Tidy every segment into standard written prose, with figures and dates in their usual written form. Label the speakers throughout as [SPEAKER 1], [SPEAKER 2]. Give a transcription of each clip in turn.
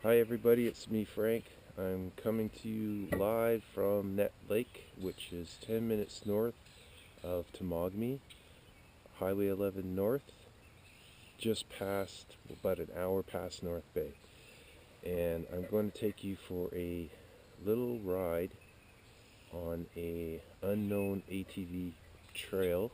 [SPEAKER 1] Hi everybody, it's me Frank. I'm coming to you live from Net Lake, which is 10 minutes north of Temagami, Highway 11 North, just past, about an hour past North Bay. And I'm going to take you for a little ride on a unknown ATV trail.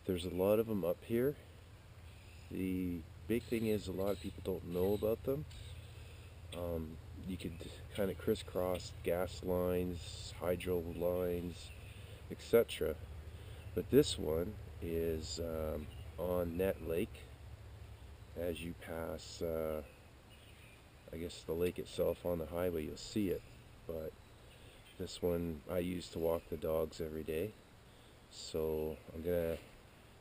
[SPEAKER 1] There's a lot of them up here. The big thing is a lot of people don't know about them. You could kind of crisscross gas lines, hydro lines, etc. But this one is on Net Lake. As you pass, I guess the lake itself on the highway, you'll see it. But this one I use to walk the dogs every day. So I'm going to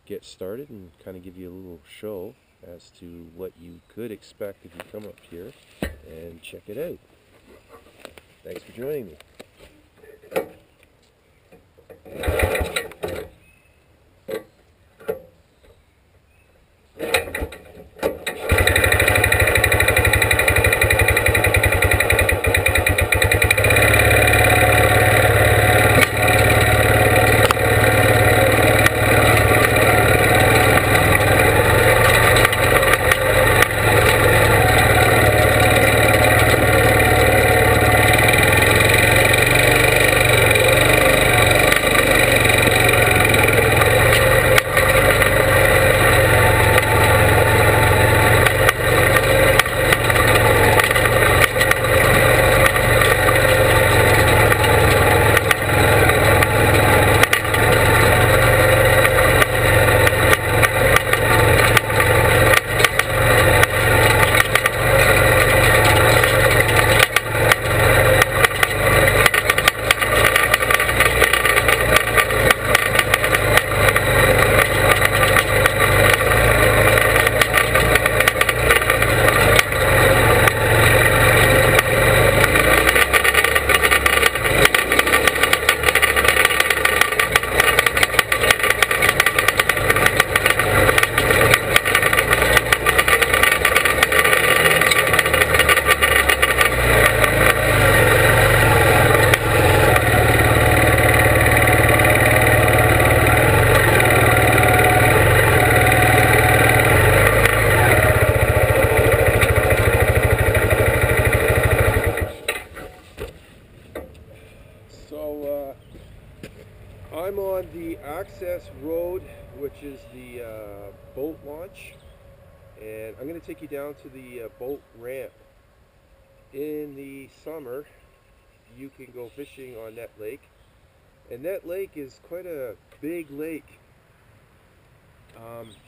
[SPEAKER 1] get started and kind of give you a little show as to what you could expect if you come up here and check it out. Thanks for joining me. So I'm on the access road, which is the boat launch, and I'm going to take you down to the boat ramp. In the summer, you can go fishing on Net Lake, and Net Lake is quite a big lake.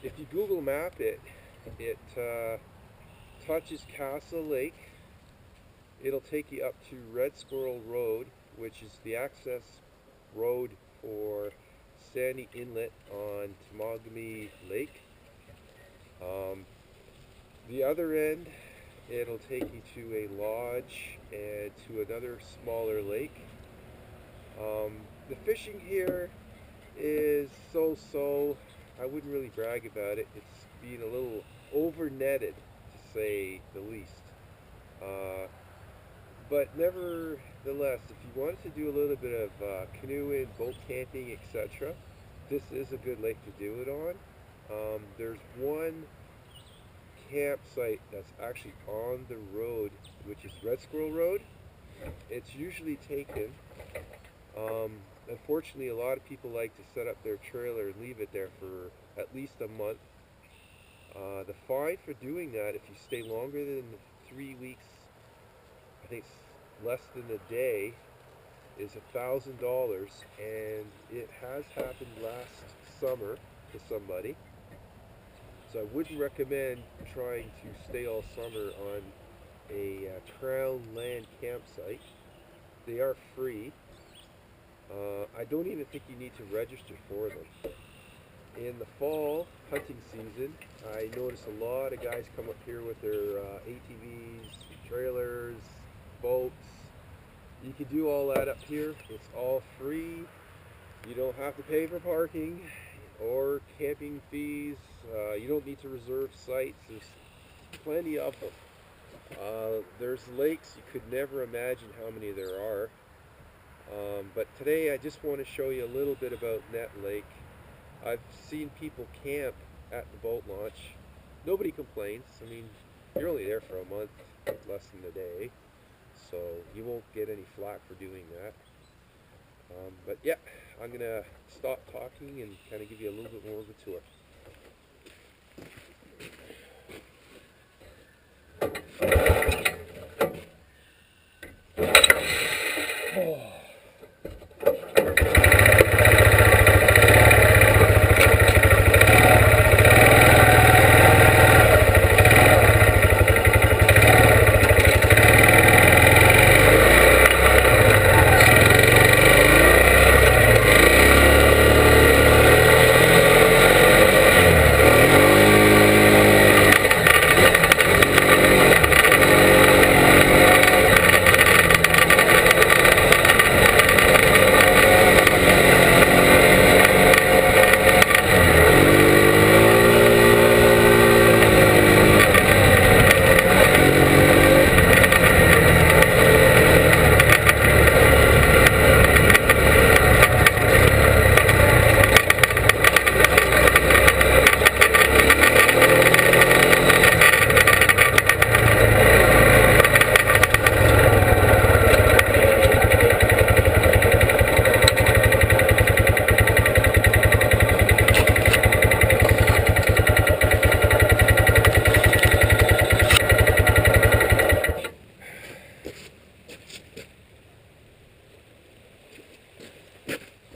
[SPEAKER 1] If you Google map it, it touches Castle Lake. It'll take you up to Red Squirrel Road, which is the access road for Sandy Inlet on Temagami Lake. The other end, it'll take you to a lodge and to another smaller lake. The fishing here is so-so. I wouldn't really brag about it. It's being a little over-netted, to say the least. But nevertheless, if you wanted to do a little bit of canoeing, boat camping, etc., this is a good lake to do it on. There's one campsite that's actually on the road, which is Red Squirrel Road. It's usually taken. Unfortunately, a lot of people like to set up their trailer and leave it there for at least a month. The fine for doing that, if you stay longer than 3 weeks, I think it's less than a day, is $1,000, and it has happened last summer to somebody. So I wouldn't recommend trying to stay all summer on a crown land campsite. They are free. I don't even think you need to register for them. In the fall hunting season, I notice a lot of guys come up here with their ATVs, trailers, boats. You can do all that up here. It's all free. You don't have to pay for parking or camping fees. You don't need to reserve sites. There's plenty of them. There's lakes, you could never imagine how many there are. But today I just want to show you a little bit about Net Lake. I've seen people camp at the boat launch. Nobody complains. I mean, you're only there for a month, less than a day, so you won't get any flack for doing that. But yeah, I'm going to stop talking and kind of give you a little bit more of a tour.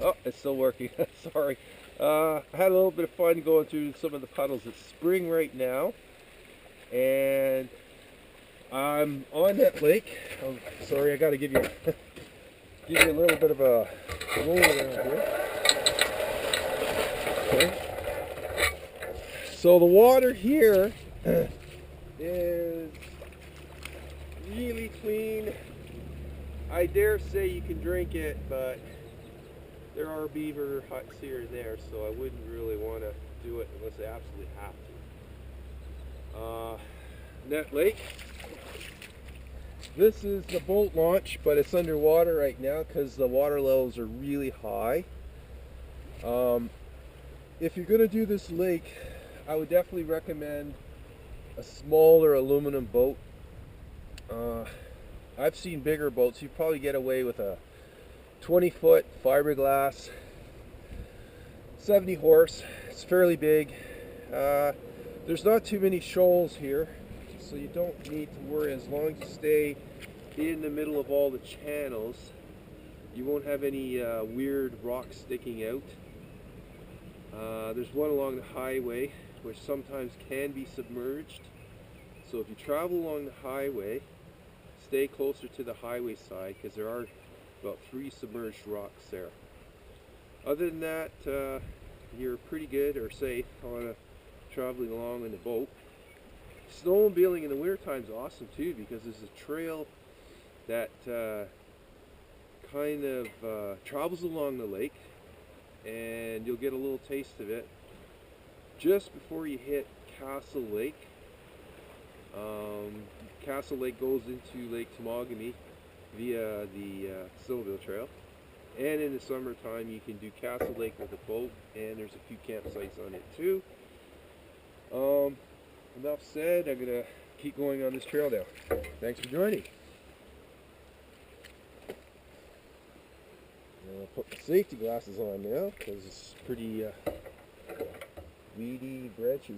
[SPEAKER 1] Oh, it's still working. Sorry. I had a little bit of fun going through some of the puddles. It's spring right now, and I'm on that lake. Oh, sorry, I got to give you a little bit of a roll around here. Okay. So the water here is really clean. I dare say you can drink it, but there are beaver huts here and there, so I wouldn't really want to do it unless I absolutely have to. Net Lake. This is the boat launch, but it's underwater right now because the water levels are really high. If you're going to do this lake, I would definitely recommend a smaller aluminum boat. I've seen bigger boats. You probably get away with a 20-foot fiberglass, 70 horse. It's fairly big. There's not too many shoals here, so you don't need to worry. As long as you stay in the middle of all the channels, you won't have any weird rocks sticking out. There's one along the highway, which sometimes can be submerged. So if you travel along the highway, stay closer to the highway side, because there are about 3 submerged rocks there. Other than that, you're pretty good or safe on traveling along in the boat. Snowmobiling in the winter time is awesome too, because there's a trail that kind of travels along the lake, and you'll get a little taste of it just before you hit Castle Lake. Castle Lake goes into Lake Temagami via the snowmobile trail, and in the summertime you can do Castle Lake with a boat, and there's a few campsites on it too. Enough said. I'm gonna keep going on this trail now. Thanks for joining. I'll put my safety glasses on now because it's pretty weedy, branchy.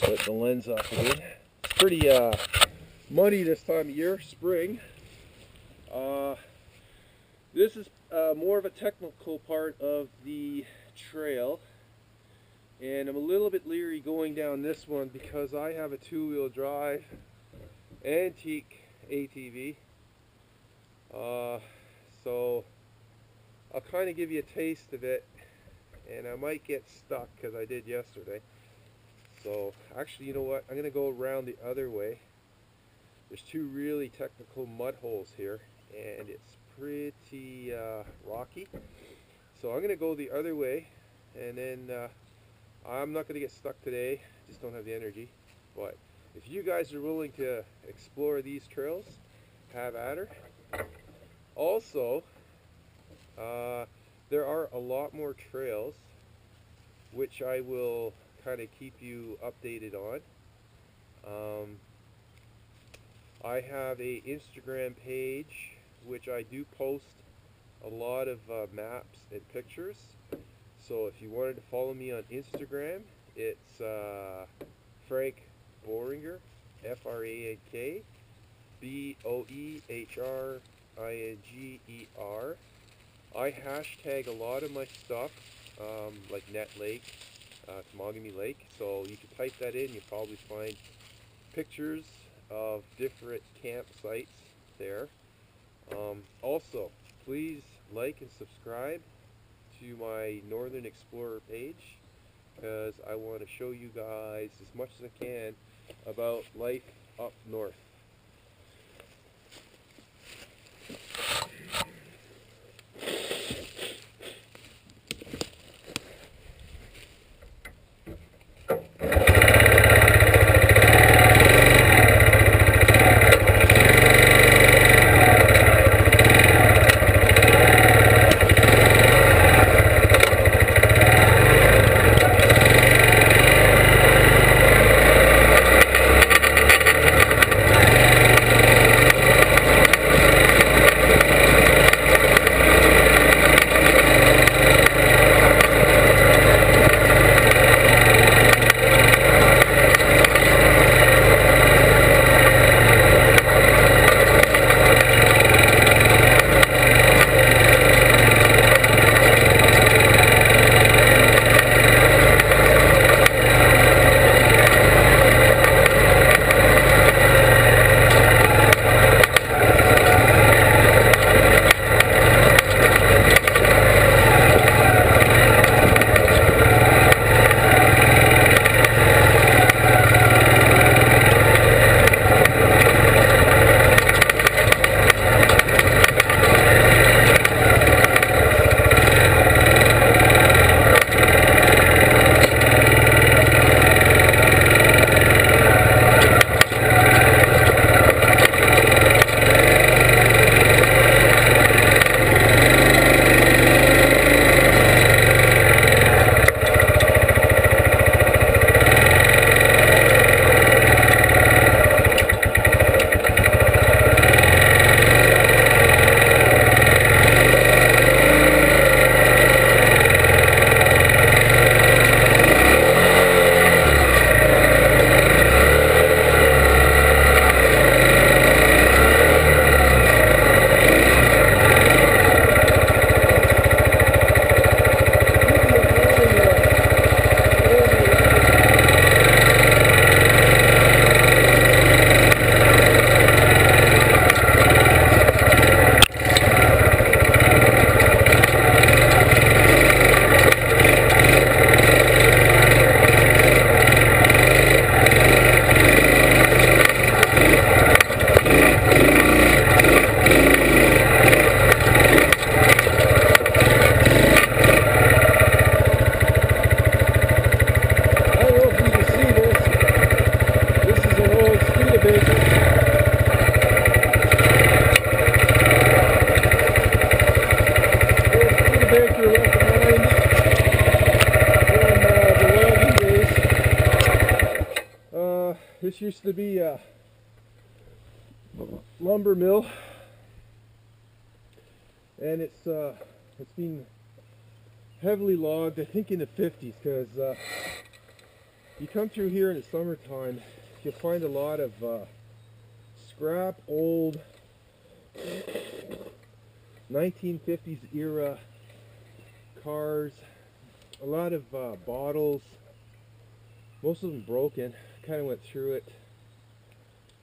[SPEAKER 1] Put the lens off again. It's pretty muddy this time of year, spring. This is more of a technical part of the trail, and I'm a little bit leery going down this one because I have a two-wheel drive antique ATV. So I'll kind of give you a taste of it, and I might get stuck because I did yesterday. So actually, you know what, I'm going to go around the other way. There's two really technical mud holes here, and it's pretty rocky. So I'm going to go the other way, and then I'm not going to get stuck today, just don't have the energy. But if you guys are willing to explore these trails, have at her. Also, there are a lot more trails which I will kind of keep you updated on. I have a Instagram page which I do post a lot of maps and pictures. So if you wanted to follow me on Instagram, it's Frank Boehringer, Frank Boehringer. I hashtag a lot of my stuff, like Net Lake, Temagami Lake, so you can type that in, you'll probably find pictures of different campsites there. Also, please like and subscribe to my Northern Explorer page, because I want to show you guys as much as I can about life up north. This used to be a lumber mill, and it's been heavily logged, I think in the 50s, because you come through here in the summertime, you'll find a lot of scrap old 1950s era cars, a lot of bottles, most of them broken. Kind of went through it.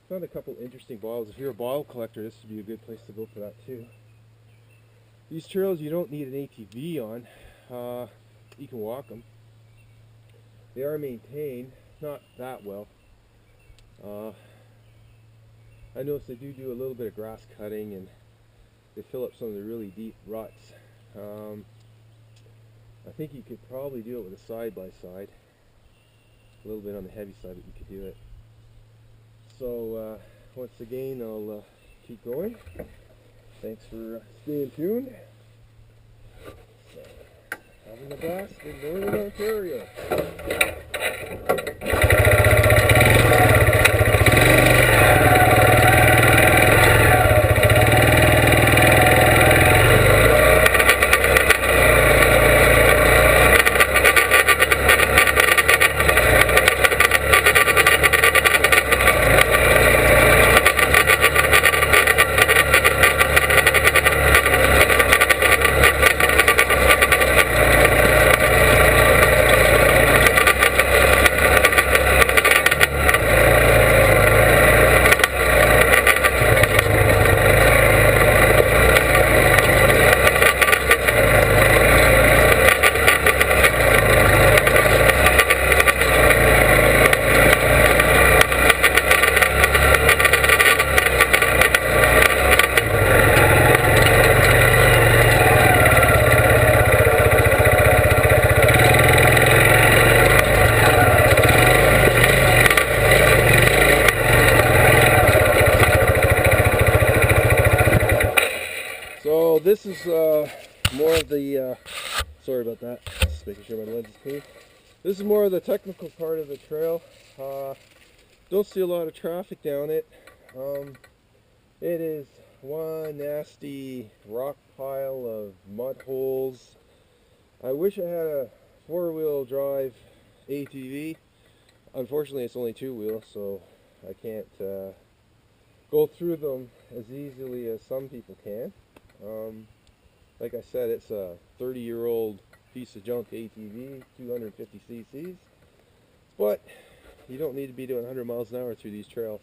[SPEAKER 1] Found a couple interesting bottles. If you're a bottle collector, this would be a good place to go for that too. These trails you don't need an ATV on. You can walk them. They are maintained, not that well. I noticed they do a little bit of grass cutting, and they fill up some of the really deep ruts. I think you could probably do it with a side-by-side. A little bit on the heavy side, but you could do it. So once again, I'll keep going. Thanks for staying tuned. So, having a blast in Northern Ontario. So this is more of the, sorry about that, just making sure my lens is clean. This is more of the technical part of the trail. Don't see a lot of traffic down it. It is one nasty rock pile of mud holes. I wish I had a four-wheel drive ATV. Unfortunately it's only two-wheel, so I can't go through them as easily as some people can. Like I said, it's a 30-year-old piece of junk ATV, 250 cc's, but you don't need to be doing 100 miles an hour through these trails.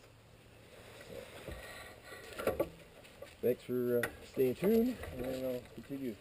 [SPEAKER 1] So, thanks for staying tuned, and I'll continue.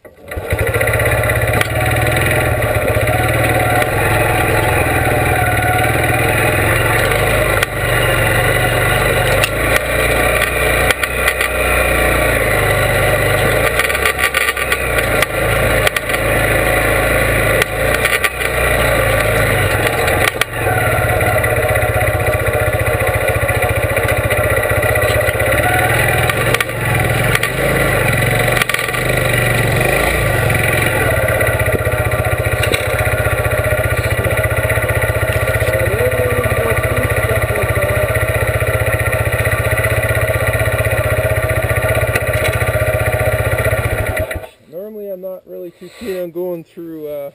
[SPEAKER 1] I'm not really too keen on going through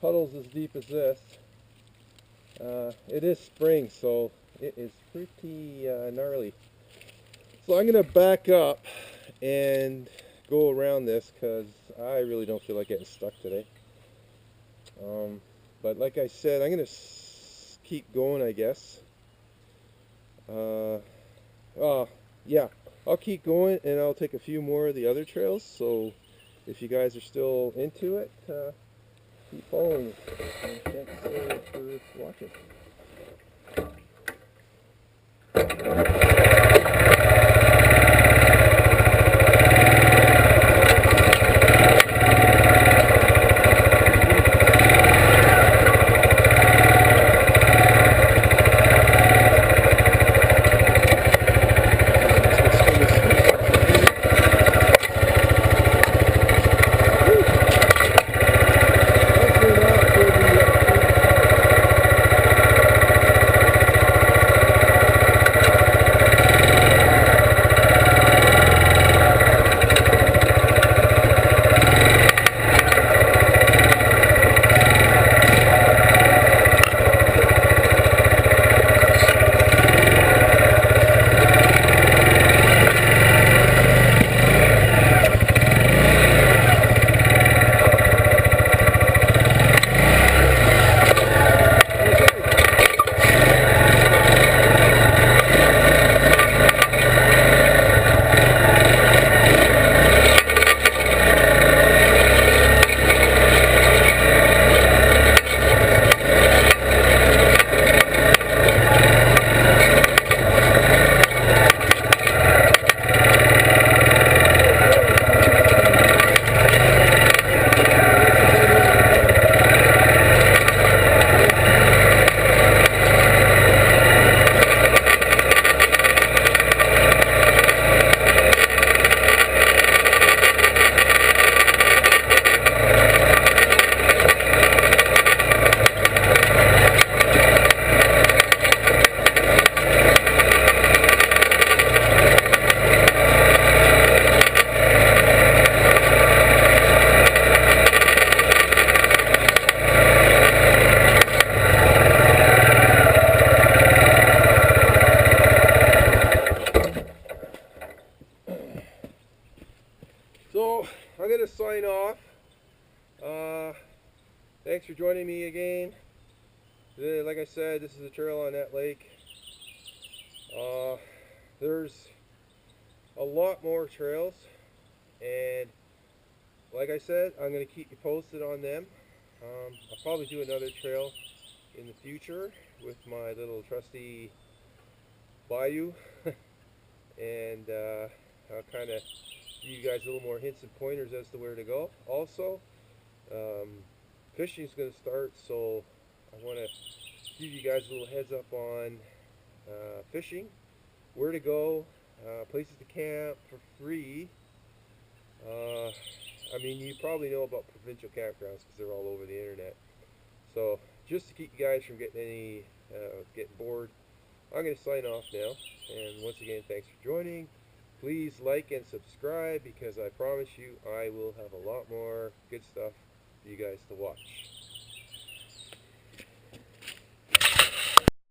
[SPEAKER 1] puddles as deep as this. It is spring, so it is pretty gnarly. So I'm going to back up and go around this because I really don't feel like getting stuck today. But like I said, I'm going to keep going, I guess. Yeah, I'll keep going and I'll take a few more of the other trails. So if you guys are still into it, keep following me. And thanks for watching. Like I said, this is a trail on that lake. There's a lot more trails, and like I said, I'm going to keep you posted on them. I'll probably do another trail in the future with my little trusty bayou, and I'll kind of give you guys a little more hints and pointers as to where to go. Also, fishing is going to start, so I want to give you guys a little heads up on fishing, where to go, places to camp for free. I mean, you probably know about provincial campgrounds because they're all over the internet. So just to keep you guys from getting bored, I'm going to sign off now. And once again, thanks for joining. Please like and subscribe, because I promise you I will have a lot more good stuff for you guys to watch.